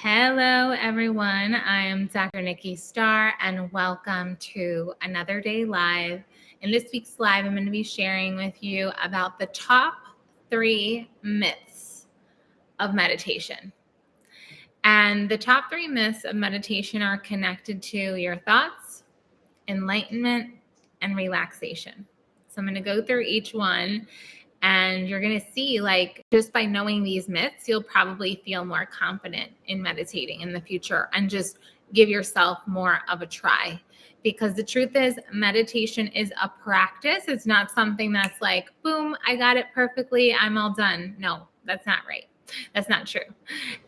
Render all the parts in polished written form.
Hello, everyone. I am Dr. Nikki Starr, and welcome to another day live. In this week's live, I'm going to be sharing with you about the top 3 myths of meditation. And the top 3 myths of meditation are connected to your thoughts, enlightenment, and relaxation. So I'm going to go through each one. And you're going to see, just by knowing these myths, you'll probably feel more confident in meditating in the future and just give yourself more of a try. Because the truth is, meditation is a practice. It's not something that's like, boom, I got it perfectly, I'm all done. No, that's not right. That's not true.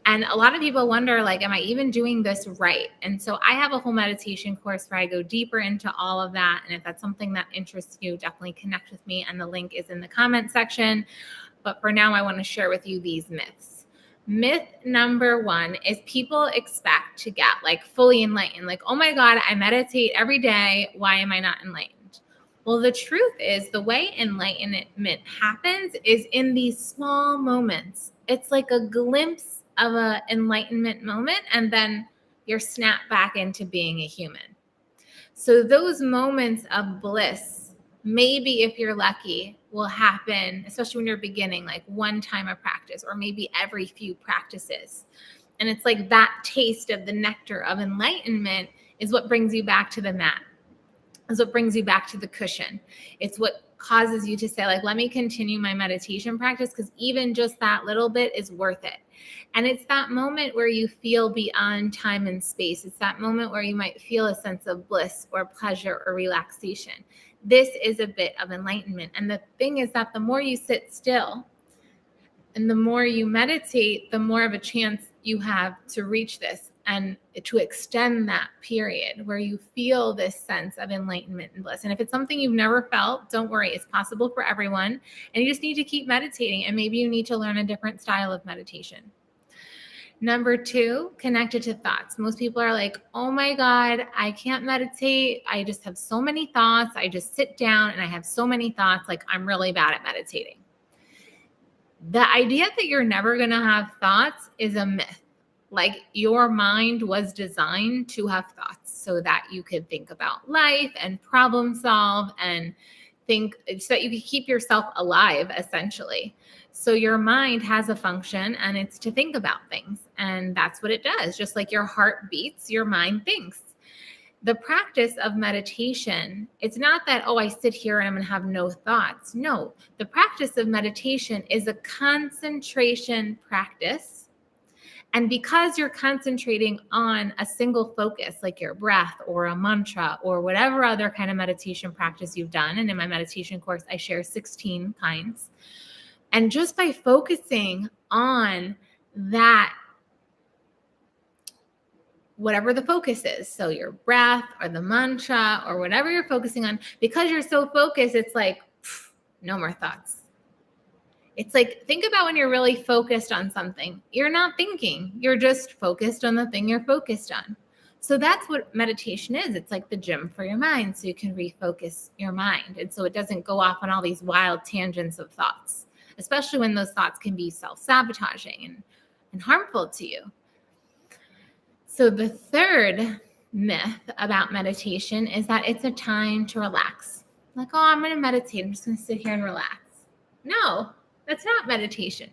And a lot of people wonder, am I even doing this right? And so I have a whole meditation course where I go deeper into all of that. And if that's something that interests you, definitely connect with me. And the link is in the comment section. But for now, I want to share with you these myths. Myth number 1 is people expect to get fully enlightened. Oh my God, I meditate every day. Why am I not enlightened? Well, the truth is the way enlightenment happens is in these small moments. It's like a glimpse of an enlightenment moment, and then you're snapped back into being a human. So those moments of bliss, maybe if you're lucky, will happen, especially when you're beginning, one time of practice, or maybe every few practices. And it's like that taste of the nectar of enlightenment is what brings you back to the mat. Is what brings you back to the cushion. It's what causes you to say, let me continue my meditation practice, because even just that little bit is worth it. And it's that moment where you feel beyond time and space. It's that moment where you might feel a sense of bliss or pleasure or relaxation. This is a bit of enlightenment. And the thing is that the more you sit still and the more you meditate, the more of a chance you have to reach this and to extend that period where you feel this sense of enlightenment and bliss. And if it's something you've never felt, don't worry, it's possible for everyone. And you just need to keep meditating, and maybe you need to learn a different style of meditation. Number 2, connected to thoughts. Most people are like, oh my God, I can't meditate. I just have so many thoughts. I just sit down and I have so many thoughts. I'm really bad at meditating. The idea that you're never going to have thoughts is a myth. Your mind was designed to have thoughts so that you could think about life and problem solve and think so that you can keep yourself alive, essentially. So your mind has a function, and it's to think about things. And that's what it does. Just like your heart beats, your mind thinks. The practice of meditation, it's not that, oh, I sit here and I'm going to have no thoughts. No, the practice of meditation is a concentration practice. And because you're concentrating on a single focus, like your breath or a mantra or whatever other kind of meditation practice you've done, and in my meditation course, I share 16 kinds. And just by focusing on that, whatever the focus is, so your breath or the mantra or whatever you're focusing on, because you're so focused, it's no more thoughts. It's think about when you're really focused on something. You're not thinking. You're just focused on the thing you're focused on. So that's what meditation is. It's like the gym for your mind, so you can refocus your mind. And so it doesn't go off on all these wild tangents of thoughts, especially when those thoughts can be self-sabotaging and harmful to you. So the third myth about meditation is that it's a time to relax. Oh, I'm going to meditate. I'm just going to sit here and relax. No. That's not meditation.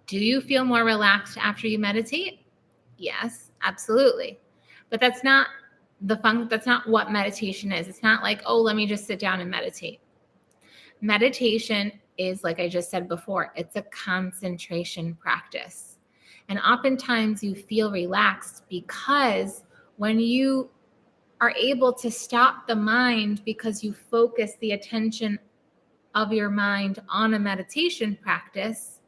Do you feel more relaxed after you meditate? Yes, absolutely. But that's not that's not what meditation is. It's not oh, let me just sit down and meditate. Meditation is, like I just said before, it's a concentration practice. And oftentimes you feel relaxed because when you are able to stop the mind because you focus the attention of your mind on a meditation practice,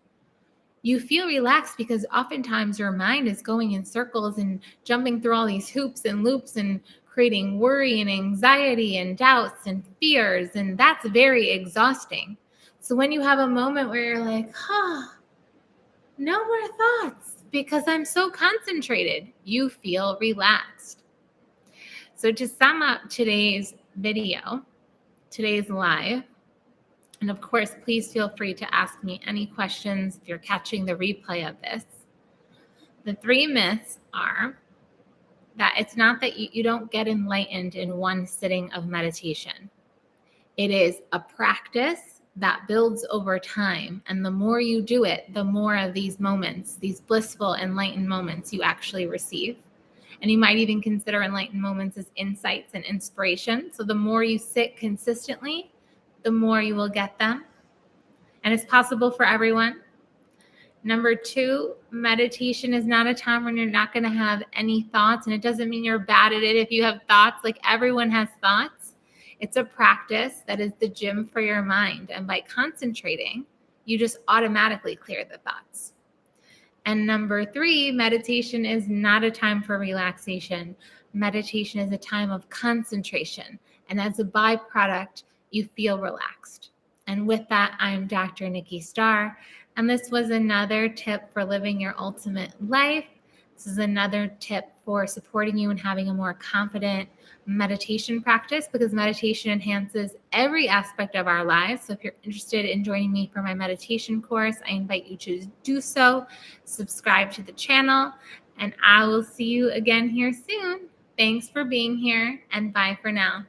you feel relaxed because oftentimes your mind is going in circles and jumping through all these hoops and loops and creating worry and anxiety and doubts and fears, and that's very exhausting. So when you have a moment where you're no more thoughts because I'm so concentrated, you feel relaxed. So to sum up today's video, today's live, and of course, please feel free to ask me any questions if you're catching the replay of this. The 3 myths are that it's not that you don't get enlightened in one sitting of meditation. It is a practice that builds over time. And the more you do it, the more of these moments, these blissful, enlightened moments you actually receive. And you might even consider enlightened moments as insights and inspiration. So the more you sit consistently, the more you will get them. And it's possible for everyone. Number 2, meditation is not a time when you're not going to have any thoughts. And it doesn't mean you're bad at it if you have thoughts. Like, everyone has thoughts. It's a practice that is the gym for your mind. And by concentrating, you just automatically clear the thoughts. And number 3, meditation is not a time for relaxation. Meditation is a time of concentration. And as a byproduct, you feel relaxed. And with that, I'm Dr. Nikki Starr. And this was another tip for living your ultimate life. This is another tip for supporting you in having a more confident meditation practice, because meditation enhances every aspect of our lives. So if you're interested in joining me for my meditation course, I invite you to do so. Subscribe to the channel, and I will see you again here soon. Thanks for being here, and bye for now.